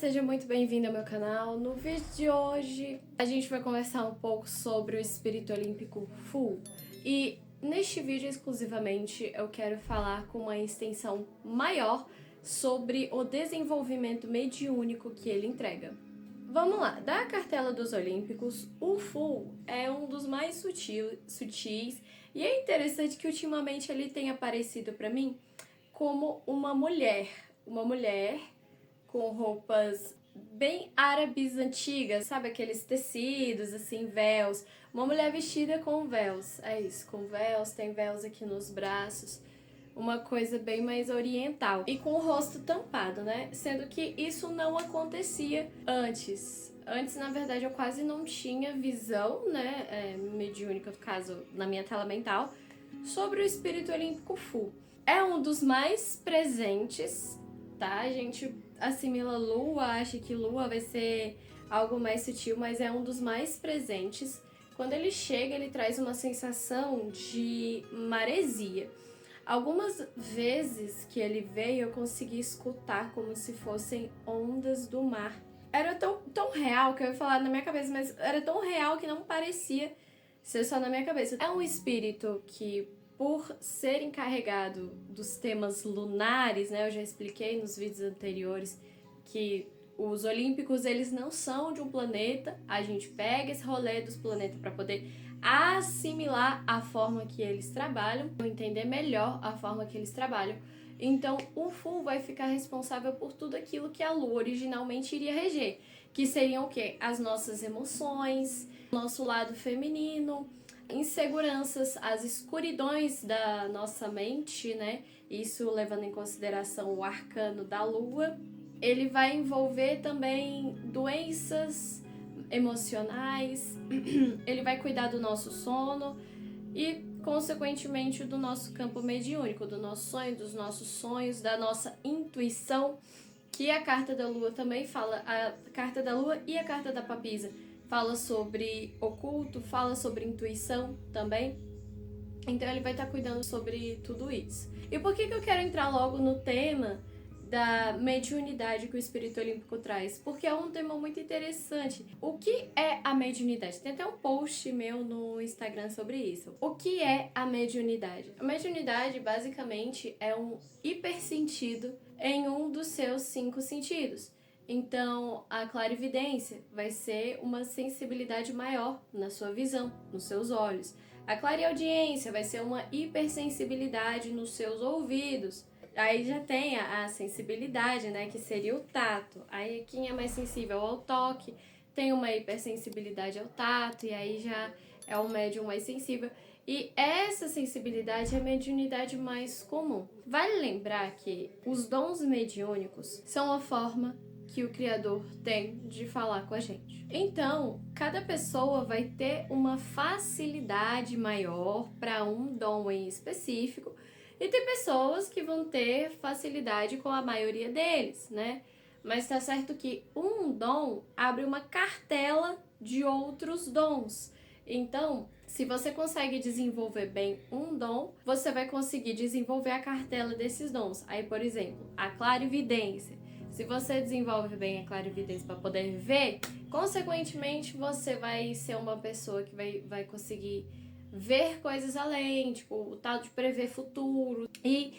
seja muito bem-vindo ao meu canal. No vídeo de hoje, a gente vai conversar um pouco sobre o espírito olímpico Fu. E neste vídeo, exclusivamente, eu quero falar com uma extensão maior sobre o desenvolvimento mediúnico que ele entrega. Vamos lá, da cartela dos Olímpicos, o Fu é um dos mais sutis e é interessante que ultimamente ele tem aparecido para mim como uma mulher com roupas bem árabes antigas, sabe? Aqueles tecidos, assim, véus. Uma mulher vestida com véus, é isso, com véus, tem véus aqui nos braços. Uma coisa bem mais oriental. E com o rosto tampado, né? Sendo que isso não acontecia antes. Antes, na verdade, eu quase não tinha visão, né? Mediúnica, no caso, na minha tela mental, sobre o espírito olímpico Fu. É um dos mais presentes, tá? A gente assimila Lua, acha que Lua vai ser algo mais sutil, mas é um dos mais presentes. Quando ele chega, ele traz uma sensação de maresia. Algumas vezes que ele veio, eu consegui escutar como se fossem ondas do mar. Era tão real que eu ia falar na minha cabeça, mas era tão real que não parecia ser só na minha cabeça. É um espírito que, por ser encarregado dos temas lunares, né? Eu já expliquei nos vídeos anteriores que os olímpicos, eles não são de um planeta. A gente pega esse rolê dos planetas para poder assimilar a forma que eles trabalham, entender melhor a forma que eles trabalham. Então, o Fu vai ficar responsável por tudo aquilo que a Lua originalmente iria reger, que seriam o quê? As nossas emoções, nosso lado feminino, inseguranças, as escuridões da nossa mente, né? Isso levando em consideração o arcano da Lua. Ele vai envolver também doenças emocionais, ele vai cuidar do nosso sono e, consequentemente, do nosso campo mediúnico, do nosso sonho, dos nossos sonhos, da nossa intuição, que a carta da Lua também fala, a carta da Lua e a carta da Papisa fala sobre oculto, fala sobre intuição também. Então ele vai estar cuidando sobre tudo isso. E por que eu quero entrar logo no tema da mediunidade que o espírito olímpico traz? Porque é um tema muito interessante. O que é a mediunidade? Tem até um post meu no Instagram sobre isso. O que é a mediunidade? A mediunidade, basicamente, é um hipersentido em um dos seus 5 sentidos. Então, a clarividência vai ser uma sensibilidade maior na sua visão, nos seus olhos. A clareaudiência vai ser uma hipersensibilidade nos seus ouvidos. Aí já tem a sensibilidade, né, que seria o tato. Aí quem é mais sensível ao toque tem uma hipersensibilidade ao tato, e aí já é um médium mais sensível. E essa sensibilidade é a mediunidade mais comum. Vale lembrar que os dons mediúnicos são a forma que o Criador tem de falar com a gente. Então, cada pessoa vai ter uma facilidade maior para um dom em específico, e tem pessoas que vão ter facilidade com a maioria deles, né? Mas tá certo que um dom abre uma cartela de outros dons. Então, se você consegue desenvolver bem um dom, você vai conseguir desenvolver a cartela desses dons. Aí, por exemplo, a clarividência. Se você desenvolve bem a clarividência para poder ver, consequentemente você vai ser uma pessoa que vai conseguir ver coisas além, tipo o tal de prever futuro. E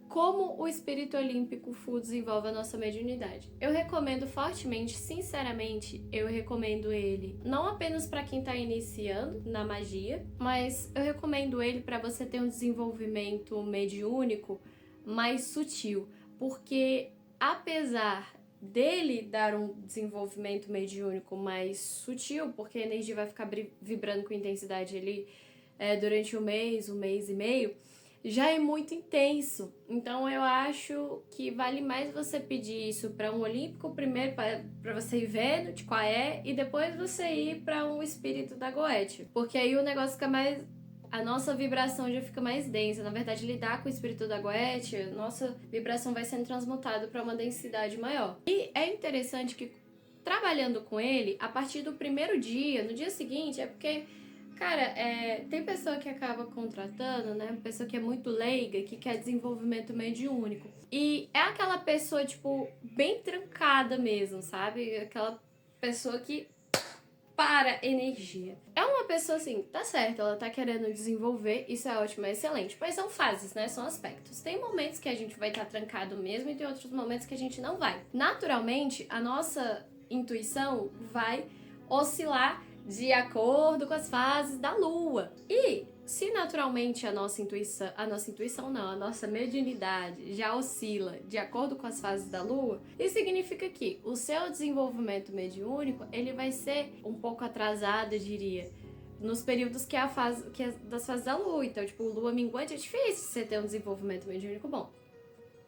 como o espírito olímpico Fu desenvolve a nossa mediunidade? Eu recomendo fortemente, sinceramente, eu recomendo ele não apenas para quem está iniciando na magia, mas eu recomendo ele para você ter um desenvolvimento mediúnico mais sutil, porque apesar dele dar um desenvolvimento mediúnico mais sutil, porque a energia vai ficar vibrando com intensidade ali durante um mês e meio, já é muito intenso. Então eu acho que vale mais você pedir isso para um olímpico primeiro, para você ir vendo de qual é, e depois você ir para um espírito da Goethe, porque aí o negócio fica mais, a nossa vibração já fica mais densa. Na verdade, lidar com o espírito da Goethe, a nossa vibração vai sendo transmutada para uma densidade maior. E é interessante que, trabalhando com ele, a partir do primeiro dia, no dia seguinte, é porque Cara, tem pessoa que acaba contratando, né? Pessoa que é muito leiga, que quer desenvolvimento mediúnico. E é aquela pessoa, tipo, bem trancada mesmo, sabe? Aquela pessoa que para energia. É uma pessoa assim, tá certo, ela tá querendo desenvolver, isso é ótimo, é excelente. Mas são fases, né? São aspectos. Tem momentos que a gente vai estar trancado mesmo e tem outros momentos que a gente não vai. Naturalmente, a nossa intuição vai oscilar de acordo com as fases da lua. E se naturalmente a nossa intuição não, a nossa mediunidade já oscila de acordo com as fases da lua, isso significa que o seu desenvolvimento mediúnico, ele vai ser um pouco atrasado, eu diria, nos períodos que é das fases da lua. Então, tipo, lua minguante é difícil você ter um desenvolvimento mediúnico bom.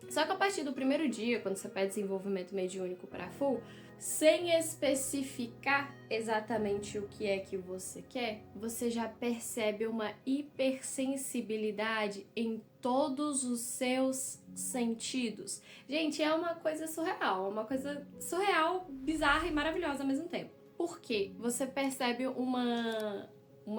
Só que a partir do primeiro dia, quando você pede desenvolvimento mediúnico para full, sem especificar exatamente o que é que você quer, você já percebe uma hipersensibilidade em todos os seus sentidos. Gente, é uma coisa surreal, bizarra e maravilhosa ao mesmo tempo. Por quê? Você percebe uma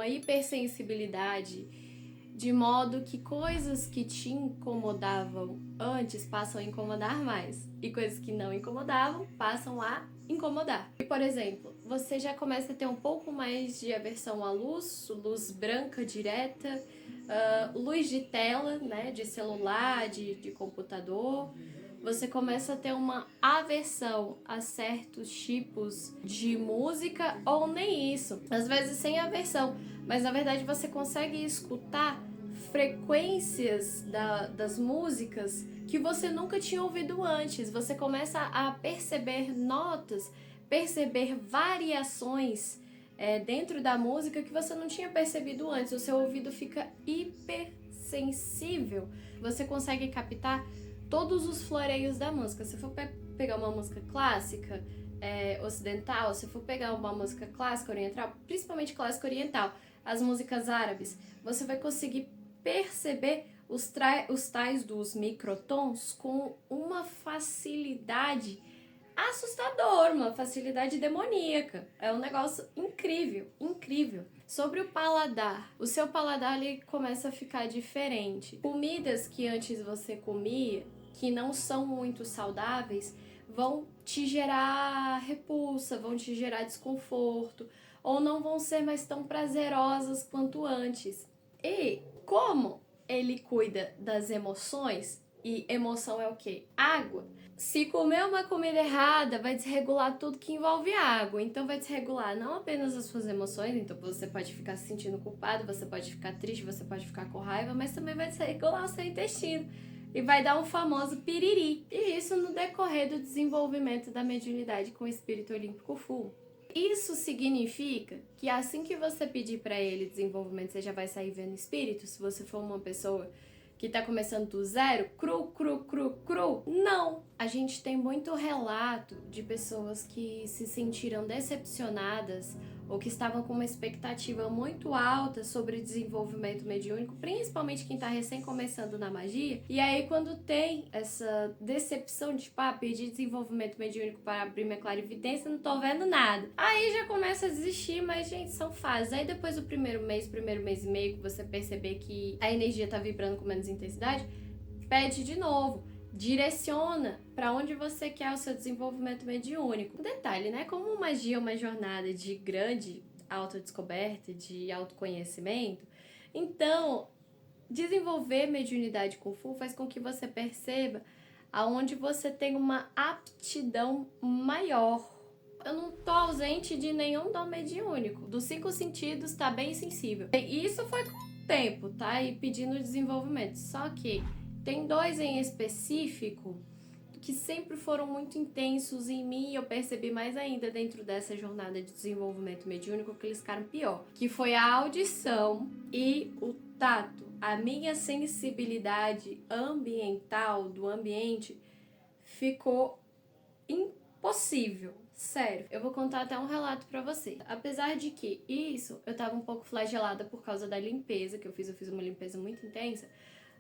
hipersensibilidade de modo que coisas que te incomodavam antes passam a incomodar mais, e coisas que não incomodavam passam a incomodar. E, por exemplo, você já começa a ter um pouco mais de aversão à luz branca direta, luz de tela, né, de celular, de computador. Você começa a ter uma aversão a certos tipos de música, ou nem isso, às vezes sem aversão, mas na verdade você consegue escutar frequências das músicas que você nunca tinha ouvido antes. Você começa a perceber notas, perceber variações dentro da música que você não tinha percebido antes. O seu ouvido fica hipersensível. Você consegue captar todos os floreios da música. Se for pegar uma música clássica, ocidental, se for pegar uma música clássica oriental, principalmente clássica oriental, as músicas árabes, você vai conseguir perceber os tais dos microtons com uma facilidade assustadora, uma facilidade demoníaca. É um negócio incrível, incrível. Sobre o paladar, o seu paladar ele começa a ficar diferente. Comidas que antes você comia, que não são muito saudáveis, vão te gerar repulsa, vão te gerar desconforto, ou não vão ser mais tão prazerosas quanto antes. E como ele cuida das emoções, e emoção é o quê? Água. Se comer uma comida errada, vai desregular tudo que envolve água. Então vai desregular não apenas as suas emoções, então você pode ficar se sentindo culpado, você pode ficar triste, você pode ficar com raiva, mas também vai desregular o seu intestino. E vai dar um famoso piriri. E isso no decorrer do desenvolvimento da mediunidade com o espírito olímpico full. Isso significa que assim que você pedir para ele desenvolvimento, você já vai sair vendo espírito? Se você for uma pessoa que tá começando do zero, cru. Não! A gente tem muito relato de pessoas que se sentiram decepcionadas ou que estavam com uma expectativa muito alta sobre desenvolvimento mediúnico, principalmente quem tá recém começando na magia. E aí, quando tem essa decepção de, tipo, perdi desenvolvimento mediúnico para abrir minha clarividência, não tô vendo nada. Aí já começa a desistir, mas, gente, são fases. Aí depois do primeiro mês e meio, que você perceber que a energia tá vibrando com menos intensidade, pede de novo. Direciona para onde você quer o seu desenvolvimento mediúnico. Um detalhe, né? Como magia é uma jornada de grande autodescoberta, de autoconhecimento, então desenvolver mediunidade com full faz com que você perceba aonde você tem uma aptidão maior. Eu não tô ausente de nenhum dom mediúnico. Dos 5 sentidos, tá bem sensível. E isso foi com o tempo, tá? E pedindo desenvolvimento. Só que tem 2 em específico que sempre foram muito intensos em mim e eu percebi mais ainda dentro dessa jornada de desenvolvimento mediúnico que eles ficaram pior. Que foi a audição e o tato. A minha sensibilidade ambiental, do ambiente, ficou impossível. Sério, eu vou contar até um relato pra você. Apesar de que isso, eu tava um pouco flagelada por causa da limpeza que eu fiz uma limpeza muito intensa,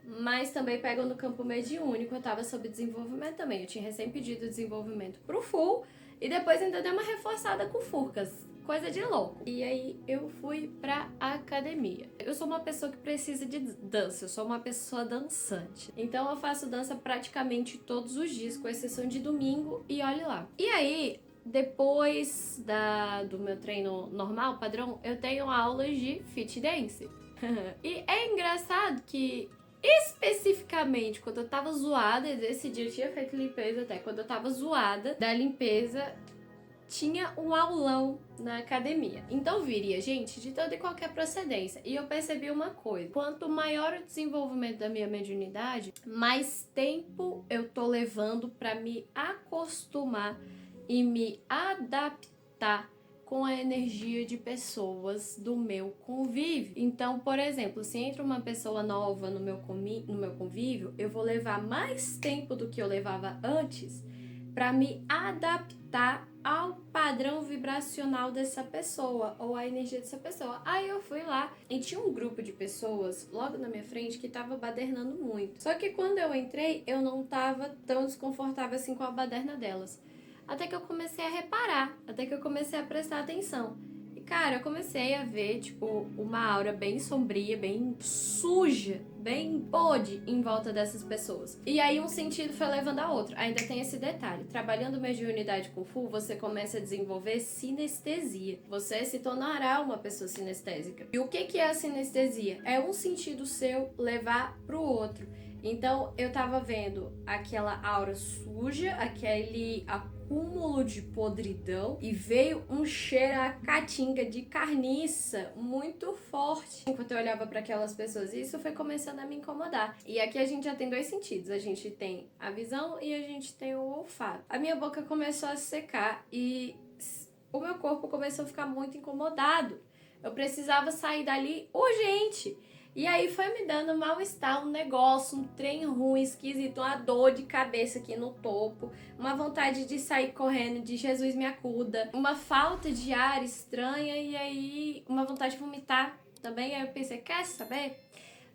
mas também pega no campo mediúnico, eu tava sob desenvolvimento também. Eu tinha recém pedido desenvolvimento pro full e depois ainda dei uma reforçada com coisa de louco. E aí eu fui pra academia. Eu sou uma pessoa que precisa de dança, eu sou uma pessoa dançante. Então eu faço dança praticamente todos os dias, com exceção de domingo, e olhe lá. E aí, depois do meu treino normal, padrão, eu tenho aulas de fit dance. E é engraçado que, especificamente, quando eu tava zoada, desse dia eu tinha feito limpeza até, quando eu tava zoada da limpeza, tinha um aulão na academia. Então viria gente de toda e qualquer procedência. E eu percebi uma coisa: quanto maior o desenvolvimento da minha mediunidade, mais tempo eu tô levando pra me acostumar e me adaptar com a energia de pessoas do meu convívio. Então, por exemplo, se entra uma pessoa nova no meu convívio, eu vou levar mais tempo do que eu levava antes para me adaptar ao padrão vibracional dessa pessoa ou à energia dessa pessoa. Aí eu fui lá e tinha um grupo de pessoas logo na minha frente que tava badernando muito. Só que quando eu entrei, eu não tava tão desconfortável assim com a baderna delas. Até que eu comecei a reparar, até que eu comecei a prestar atenção. E, cara, eu comecei a ver, tipo, uma aura bem sombria, bem suja, bem podre em volta dessas pessoas. E aí um sentido foi levando a outro. Ainda tem esse detalhe. Trabalhando mediunidade com Fu, você começa a desenvolver sinestesia. Você se tornará uma pessoa sinestésica. E o que é a sinestesia? É um sentido seu levar pro outro. Então, eu tava vendo aquela aura suja, aquele acúmulo de podridão, e veio um cheiro a caatinga de carniça muito forte enquanto eu olhava para aquelas pessoas. E isso foi começando a me incomodar. E aqui a gente já tem dois sentidos. A gente tem a visão e a gente tem o olfato. A minha boca começou a secar e o meu corpo começou a ficar muito incomodado. Eu precisava sair dali urgente. E aí foi me dando mal-estar, um negócio, um trem ruim, esquisito, uma dor de cabeça aqui no topo, uma vontade de sair correndo, de Jesus me acuda, uma falta de ar estranha e aí uma vontade de vomitar também. Aí eu pensei, quer saber?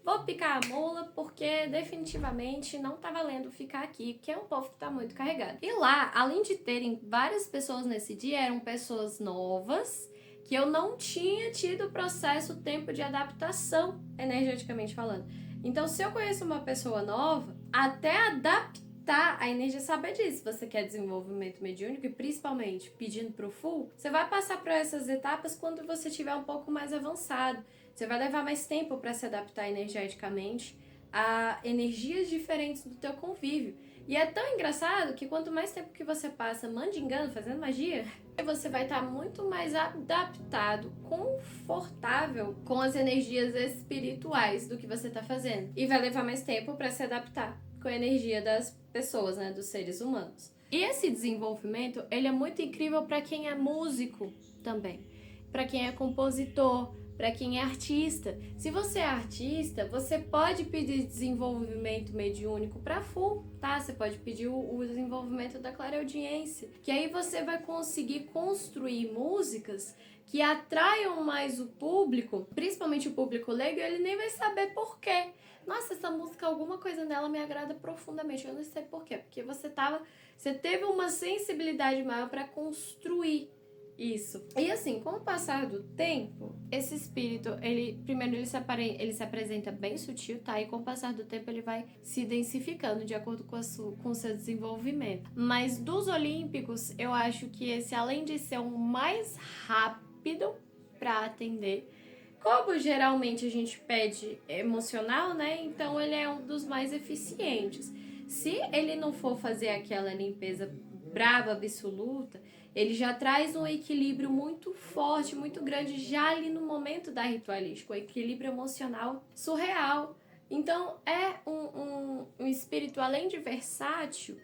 Vou picar a mula porque definitivamente não tá valendo ficar aqui, porque é um povo que tá muito carregado. E lá, além de terem várias pessoas nesse dia, eram pessoas novas, que eu não tinha tido o processo, o tempo de adaptação, energeticamente falando. Então, se eu conheço uma pessoa nova, até adaptar a energia, saber disso. Se você quer desenvolvimento mediúnico e principalmente pedindo pro Fu, você vai passar por essas etapas quando você estiver um pouco mais avançado. Você vai levar mais tempo para se adaptar energeticamente a energias diferentes do teu convívio. E é tão engraçado que quanto mais tempo que você passa mandingando, fazendo magia, você vai estar muito mais adaptado, confortável com as energias espirituais do que você está fazendo. E vai levar mais tempo para se adaptar com a energia das pessoas, né, dos seres humanos. E esse desenvolvimento, ele é muito incrível para quem é músico também, para quem é compositor, para quem é artista. Se você é artista, você pode pedir desenvolvimento mediúnico para Fu, tá? Você pode pedir o desenvolvimento da clareaudiência, que aí você vai conseguir construir músicas que atraiam mais o público, principalmente o público leigo, ele nem vai saber por quê. Nossa, essa música, alguma coisa nela me agrada profundamente, eu não sei por quê, porque você teve uma sensibilidade maior para construir isso. E assim, com o passar do tempo, esse espírito, primeiro ele se apresenta bem sutil, tá? E com o passar do tempo ele vai se densificando de acordo com o seu desenvolvimento. Mas dos olímpicos, eu acho que esse, além de ser o mais rápido para atender, como geralmente a gente pede emocional, né? Então ele é um dos mais eficientes. Se ele não for fazer aquela limpeza braba, absoluta, ele já traz um equilíbrio muito forte, muito grande, já ali no momento da ritualística, um equilíbrio emocional surreal. Então é um espírito, além de versátil,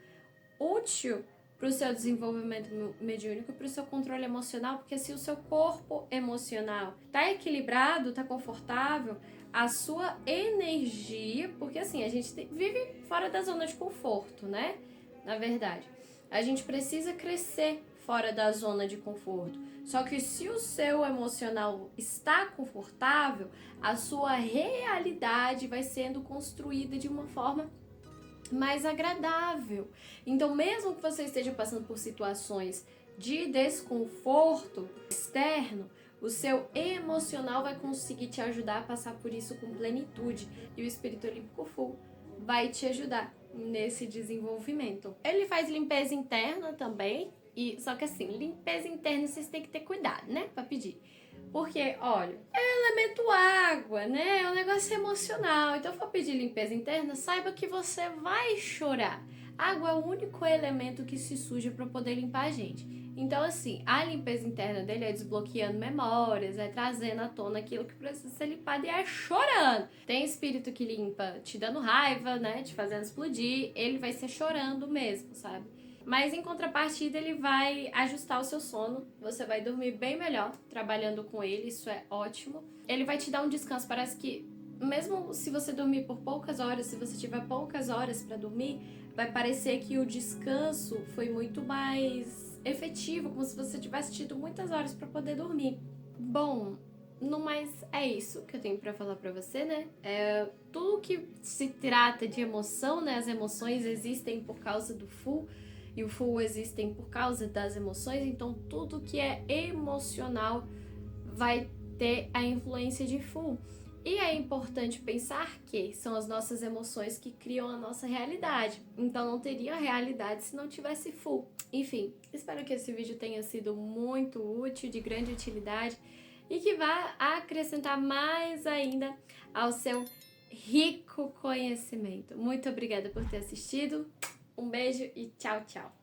útil para o seu desenvolvimento mediúnico, para o seu controle emocional, porque se o seu corpo emocional está equilibrado, está confortável, a sua energia, porque assim, a gente vive fora da zona de conforto, né? Na verdade, a gente precisa crescer fora da zona de conforto. Só que se o seu emocional está confortável, a sua realidade vai sendo construída de uma forma mais agradável. Então, mesmo que você esteja passando por situações de desconforto externo, o seu emocional vai conseguir te ajudar a passar por isso com plenitude. E o espírito olímpico full vai te ajudar nesse desenvolvimento. Ele faz limpeza interna também, só que assim, limpeza interna vocês têm que ter cuidado, né, pra pedir. Porque, olha, é elemento água, né? É um negócio emocional. Então, se for pedir limpeza interna, saiba que você vai chorar. Água é o único elemento que se suja para poder limpar a gente. Então, assim, a limpeza interna dele é desbloqueando memórias, é trazendo à tona aquilo que precisa ser limpado e é chorando. Tem espírito que limpa te dando raiva, né? Te fazendo explodir. Ele vai ser chorando mesmo, sabe? Mas em contrapartida ele vai ajustar o seu sono, você vai dormir bem melhor trabalhando com ele, isso é ótimo. Ele vai te dar um descanso, parece que mesmo se você dormir por poucas horas, se você tiver poucas horas para dormir, vai parecer que o descanso foi muito mais efetivo, como se você tivesse tido muitas horas para poder dormir. Bom, no mais é isso que eu tenho para falar para você, né? Tudo que se trata de emoção, né? As emoções existem por causa do full e o full existem por causa das emoções, então tudo que é emocional vai ter a influência de full. E é importante pensar que são as nossas emoções que criam a nossa realidade. Então não teria realidade se não tivesse full. Enfim, espero que esse vídeo tenha sido muito útil, de grande utilidade e que vá acrescentar mais ainda ao seu rico conhecimento. Muito obrigada por ter assistido. Um beijo e tchau, tchau!